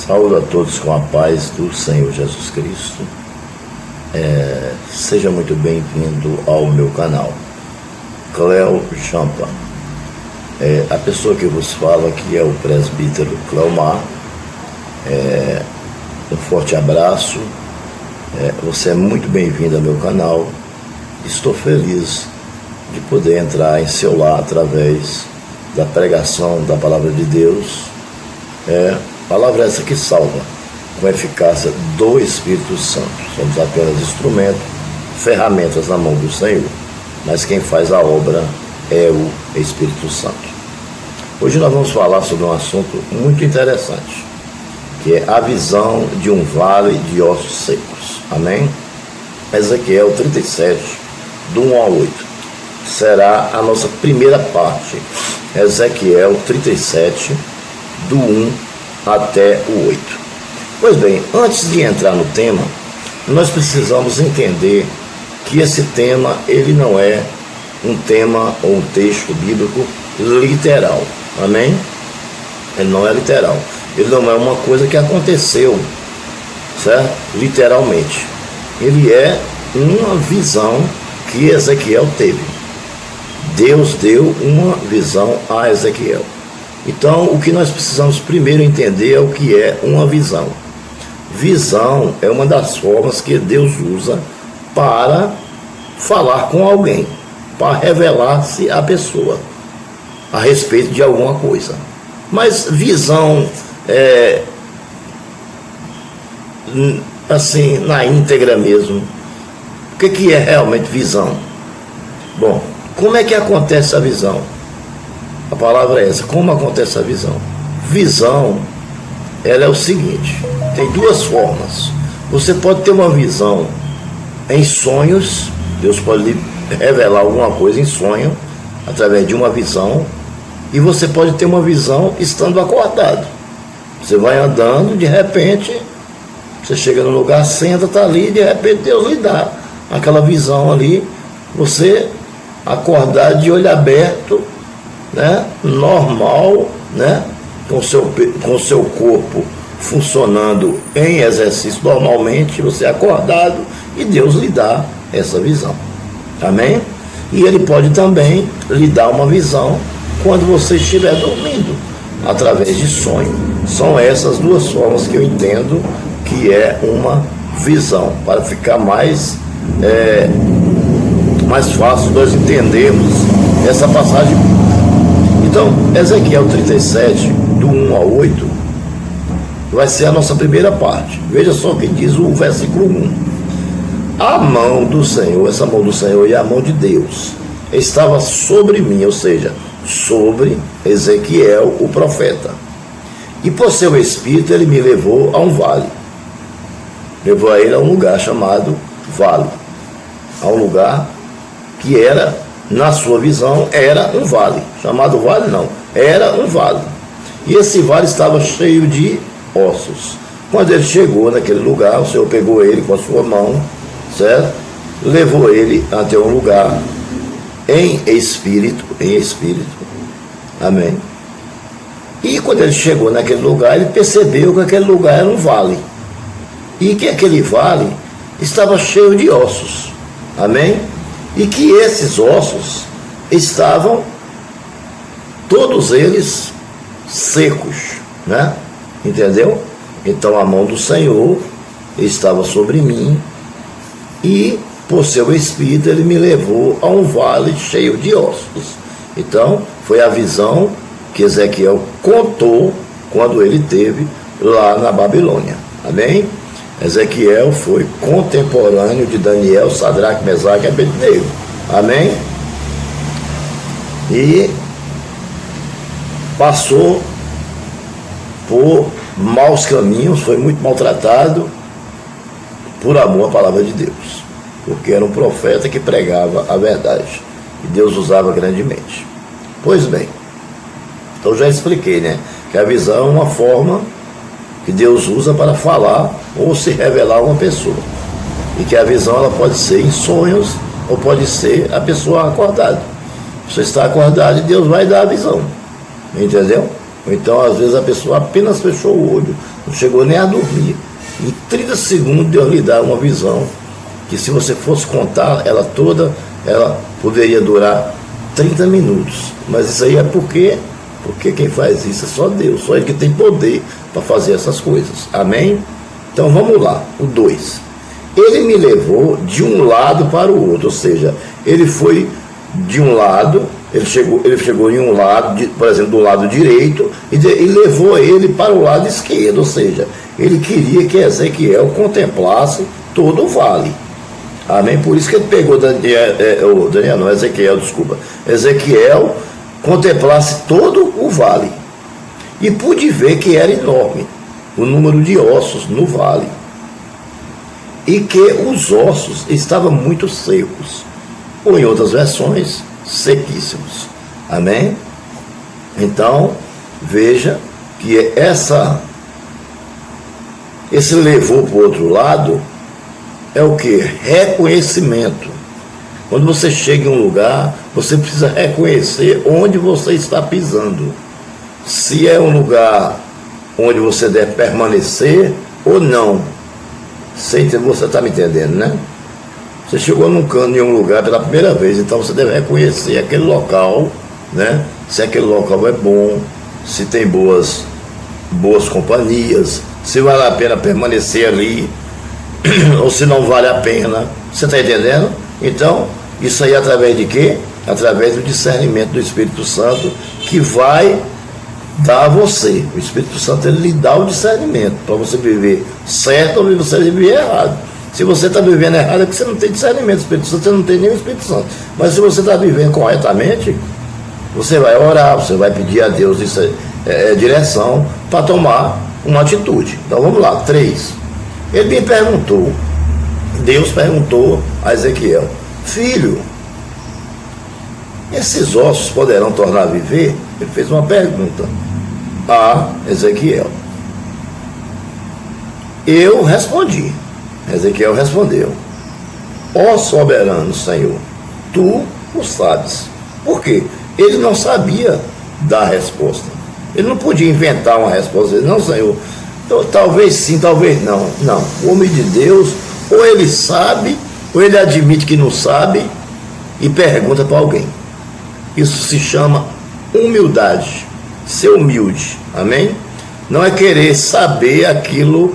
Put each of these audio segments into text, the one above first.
Saúdo a todos com a paz do Senhor Jesus Cristo. Seja muito bem-vindo ao meu canal. Cléo Champa. A pessoa que vos fala aqui é o presbítero Cleomar. Um forte abraço. Você é muito bem-vindo ao meu canal. Estou feliz de poder entrar em seu lar através da pregação da Palavra de Deus. Palavra essa que salva, com eficácia do Espírito Santo. Somos apenas instrumentos, ferramentas na mão do Senhor, mas quem faz a obra é o Espírito Santo. Hoje nós vamos falar sobre um assunto muito interessante, que é a visão de um vale de ossos secos. Amém? Ezequiel 37, do 1 ao 8. Será a nossa primeira parte. Ezequiel 37, do 1 até o 8. Pois bem, antes de entrar no tema, nós precisamos entender que esse tema, ele não é um tema ou um texto bíblico literal. Amém? Ele não é literal. Ele não é uma coisa que aconteceu, certo? Literalmente. Ele é uma visão que Ezequiel teve. Deus deu uma visão a Ezequiel. Então, o que nós precisamos primeiro entender é o que é uma visão. Visão é uma das formas que Deus usa para falar com alguém, para revelar-se à pessoa a respeito de alguma coisa. Mas visão, assim, na íntegra mesmo, o que é realmente visão? Bom, como é que acontece a visão? A palavra é essa, como acontece a visão? Visão, ela é o seguinte, tem duas formas. Você pode ter uma visão em sonhos, Deus pode lhe revelar alguma coisa em sonho, através de uma visão, e você pode ter uma visão estando acordado. Você vai andando, de repente, você chega no lugar, senta, está ali, e de repente Deus lhe dá aquela visão ali, você acordar de olho aberto, normal, com o seu corpo funcionando em exercício normalmente, você é acordado e Deus lhe dá essa visão. Amém? E Ele pode também lhe dar uma visão quando você estiver dormindo, através de sonho. São essas duas formas que eu entendo que é uma visão, para ficar mais fácil nós entendermos essa passagem. Então, Ezequiel 37, do 1 ao 8, vai ser a nossa primeira parte. Veja só o que diz o versículo 1. A mão do Senhor, essa mão do Senhor e a mão de Deus, estava sobre mim, ou seja, sobre Ezequiel, o profeta. E por seu espírito ele me levou a um vale. Levou a ele a um lugar chamado vale. A um lugar que era, na sua visão, era um vale. Chamado vale não, era um vale. E esse vale estava cheio de ossos. Quando ele chegou naquele lugar, o Senhor pegou ele com a sua mão, certo? Levou ele até um lugar em espírito. Amém? E quando ele chegou naquele lugar, ele percebeu que aquele lugar era um vale. E que aquele vale estava cheio de ossos. Amém? E que esses ossos estavam, todos eles, secos, Entendeu? Então a mão do Senhor estava sobre mim e por seu espírito ele me levou a um vale cheio de ossos. Então foi a visão que Ezequiel contou quando ele esteve lá na Babilônia. Amém? Ezequiel foi contemporâneo de Daniel, Sadraque, Mesaque e Abednego. Amém? E passou por maus caminhos, foi muito maltratado por amor à palavra de Deus, porque era um profeta que pregava a verdade e Deus usava grandemente. Pois bem, então já expliquei, que a visão é uma forma que Deus usa para falar ou se revelar a uma pessoa, e que a visão ela pode ser em sonhos ou pode ser a pessoa acordada. Você está acordado e Deus vai dar a visão, entendeu? Ou então, às vezes, a pessoa apenas fechou o olho, não chegou nem a dormir. Em 30 segundos Deus lhe dá uma visão, que se você fosse contar ela toda, ela poderia durar 30 minutos. Mas isso aí é porque quem faz isso é só Deus, só Ele que tem poder para fazer essas coisas. Amém? Então vamos lá, o 2. Ele me levou de um lado para o outro, ou seja, ele foi de um lado, ele chegou em um lado, por exemplo, do lado direito, e levou ele para o lado esquerdo, ou seja, ele queria que Ezequiel contemplasse todo o vale. Amém? Por isso que ele pegou Ezequiel contemplasse todo o vale. E pude ver que era enorme o número de ossos no vale, e que os ossos estavam muito secos, ou em outras versões, sequíssimos. Amém? Então, veja que esse levou para o outro lado é o que? Reconhecimento. Quando você chega em um lugar, você precisa reconhecer onde você está pisando. Se é um lugar onde você deve permanecer ou não. Você está me entendendo, né? Você chegou num canto, em um lugar pela primeira vez, então você deve reconhecer aquele local, né? Se aquele local é bom, se tem boas companhias, se vale a pena permanecer ali, ou se não vale a pena. Você está entendendo? Então, isso aí através de quê? Através do discernimento do Espírito Santo, que vai dar a você. O Espírito Santo, ele lhe dá o discernimento para você viver certo ou você viver errado. Se você está vivendo errado é porque você não tem discernimento do Espírito Santo, você não tem nem o Espírito Santo. Mas se você está vivendo corretamente, você vai orar, você vai pedir a Deus direção para tomar uma atitude. Então vamos lá, 3. Ele me perguntou, Deus perguntou a Ezequiel: filho, esses ossos poderão tornar a viver? Ele fez uma pergunta a Ezequiel. Eu respondi. Ezequiel respondeu: ó soberano Senhor, tu o sabes. Por quê? Ele não sabia dar a resposta. Ele não podia inventar uma resposta. Ele, não, Senhor, talvez sim, talvez não. Não, o homem de Deus, ou ele sabe, ou ele admite que não sabe e pergunta para alguém. Isso se chama humildade, ser humilde. Amém? Não é querer saber aquilo,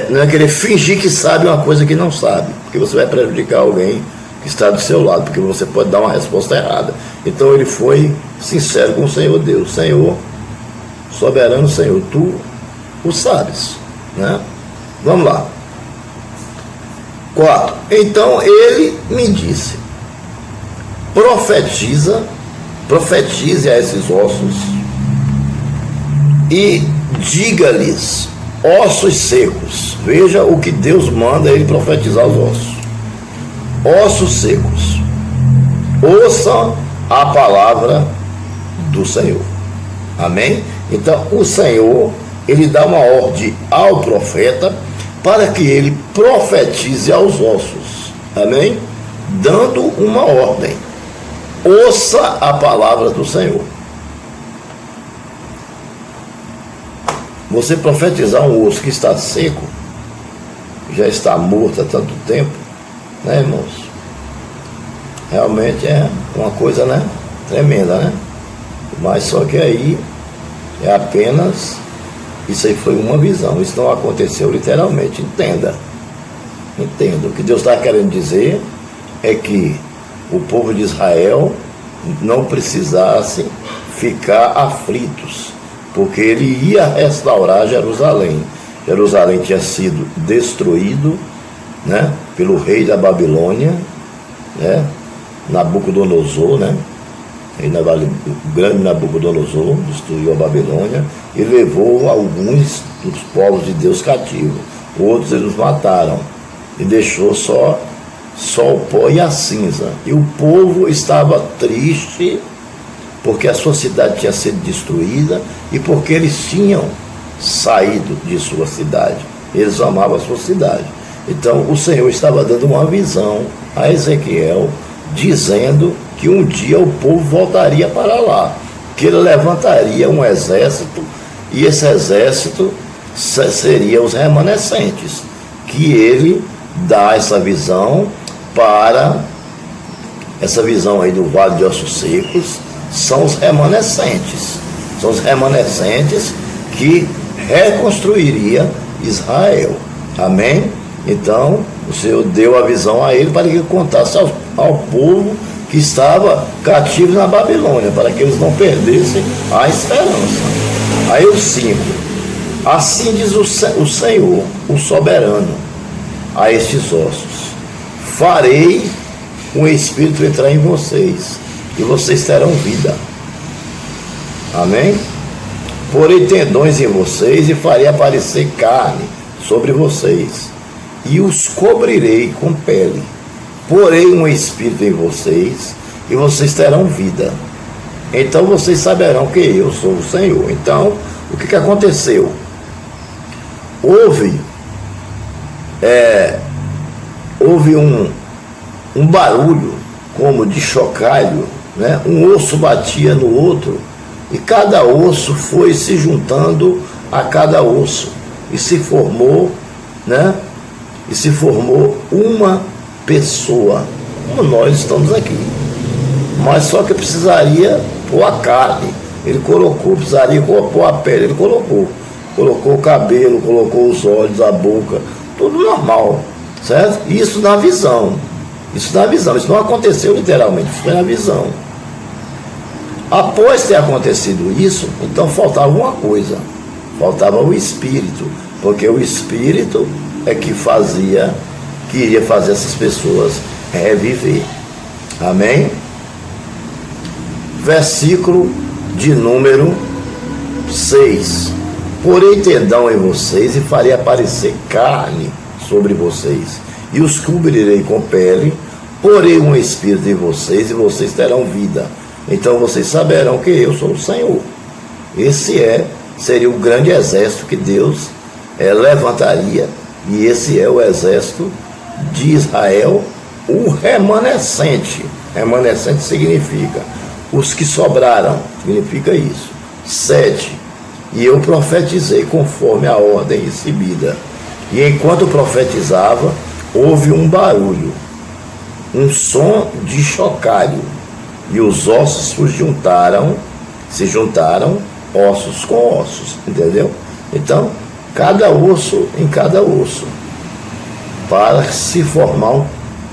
não é querer fingir que sabe uma coisa que não sabe, porque você vai prejudicar alguém que está do seu lado, porque você pode dar uma resposta errada. Então ele foi sincero com o Senhor Deus: Senhor, soberano Senhor, tu o sabes, né? Vamos lá. 4. Então ele me disse: profetize a esses ossos e diga-lhes: ossos secos. Veja o que Deus manda ele profetizar os ossos. Ossos secos, ouçam a palavra do Senhor. Amém? Então o Senhor, ele dá uma ordem ao profeta para que ele profetize aos ossos. Amém? Dando uma ordem: ouça a palavra do Senhor. Você profetizar um osso que está seco, já está morto há tanto tempo, né, irmãos? Realmente é uma coisa, né, tremenda, né? Mas só que aí é apenas, isso aí foi uma visão, isso não aconteceu literalmente. Entenda. O que Deus está querendo dizer é que o povo de Israel não precisasse ficar aflitos, porque ele ia restaurar Jerusalém. Jerusalém tinha sido destruído, né, pelo rei da Babilônia, né, Nabucodonosor, né, o grande Nabucodonosor destruiu a Babilônia e levou alguns dos povos de Deus cativos. Outros eles mataram e deixou só o pó e a cinza. E o povo estava triste porque a sua cidade tinha sido destruída e porque eles tinham saído de sua cidade. Eles amavam a sua cidade. Então o Senhor estava dando uma visão a Ezequiel, dizendo que um dia o povo voltaria para lá, que ele levantaria um exército, e esse exército seria os remanescentes, que ele dá essa visão para, essa visão aí do Vale de Ossos Secos, são os remanescentes que reconstruiria Israel. Amém? Então, o Senhor deu a visão a ele para que ele contasse ao povo que estava cativo na Babilônia, para que eles não perdessem a esperança. Aí o 5. Assim diz o Senhor, o soberano, a estes ossos: farei um espírito entrar em vocês, e vocês terão vida. Amém? Porei tendões em vocês e farei aparecer carne sobre vocês, e os cobrirei com pele. Porei um espírito em vocês e vocês terão vida. Então vocês saberão que eu sou o Senhor. Então, o que aconteceu? Houve um barulho como de chocalho, né? Um osso batia no outro, e cada osso foi se juntando a cada osso, e se formou, né? E se formou uma pessoa, como nós estamos aqui. Mas só que precisaria pôr a carne, ele colocou, precisaria pôr a pele, ele colocou o cabelo, colocou os olhos, a boca, tudo normal, certo? Isso na visão, isso não aconteceu literalmente, isso foi na visão. Após ter acontecido isso, então faltava uma coisa, faltava o Espírito, porque o Espírito é que iria fazer essas pessoas reviver. Amém? Versículo de número 6. Porei tendão em vocês e farei aparecer carne sobre vocês, e os cobrirei com pele. Porei um espírito em vocês e vocês terão vida. Então vocês saberão que eu sou o Senhor. Esse seria o grande exército que Deus levantaria, e esse é o exército de Israel, o remanescente. Remanescente significa os que sobraram, significa isso. 7. E eu profetizei conforme a ordem recebida, e enquanto profetizava, houve um barulho, um som de chocalho, e os ossos se juntaram, ossos com ossos, entendeu? Então, cada osso em cada osso, para se formar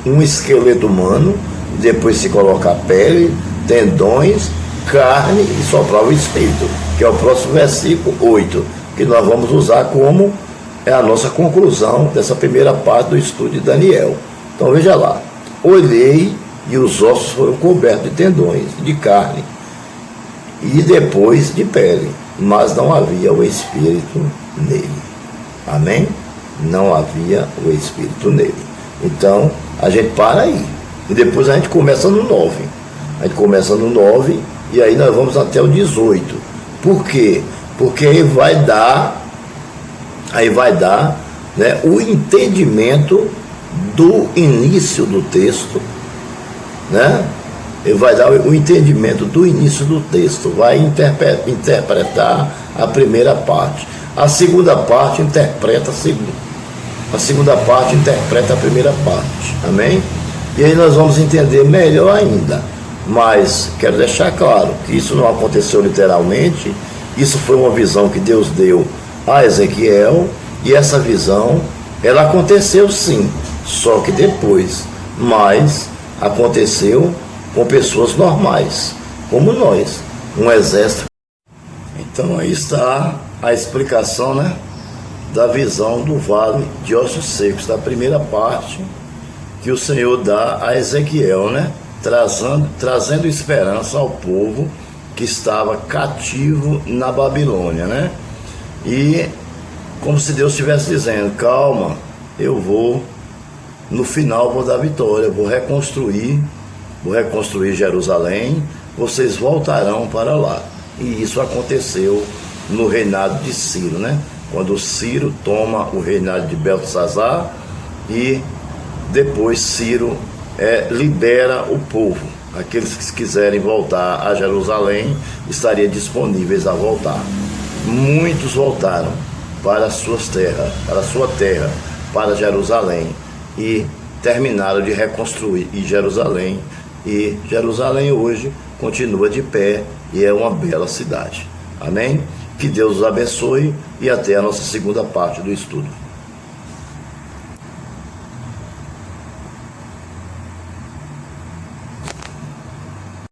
um esqueleto humano. Depois se coloca a pele, tendões, carne e soprar o espírito, que é o próximo versículo 8, que nós vamos usar como a nossa conclusão dessa primeira parte do estudo de Daniel. Então veja lá: olhei e os ossos foram cobertos de tendões, de carne e depois de pele, mas não havia o espírito nele. Amém? Não havia o espírito nele. Então a gente para aí, e depois a gente começa no 9. A gente começa no 9 e aí nós vamos até o 18. Por quê? Porque aí vai dar, né, o entendimento do início do texto, né? Ele vai dar o entendimento do início do texto, vai interpretar a primeira parte. A segunda parte interpreta a segunda. A segunda parte interpreta a primeira parte. Amém? E aí nós vamos entender melhor ainda. Mas quero deixar claro que isso não aconteceu literalmente. Isso foi uma visão que Deus deu a Ezequiel. E essa visão, ela aconteceu sim, só que depois. Mas aconteceu com pessoas normais, como nós, um exército. Então aí está a explicação, né, da visão do Vale de Ossos Secos, da primeira parte que o Senhor dá a Ezequiel, né, trazendo esperança ao povo que estava cativo na Babilônia, né? E como se Deus estivesse dizendo: calma, no final vou dar vitória, vou reconstruir Jerusalém, vocês voltarão para lá. E isso aconteceu no reinado de Ciro, né? Quando Ciro toma o reinado de Beltesazar, e depois Ciro libera o povo aqueles que quiserem voltar a Jerusalém estariam disponíveis a voltar. Muitos voltaram para suas terras, para sua terra, para Jerusalém, e terminaram de reconstruir Jerusalém, e Jerusalém hoje continua de pé e é uma bela cidade. Amém? Que Deus os abençoe e até a nossa segunda parte do estudo.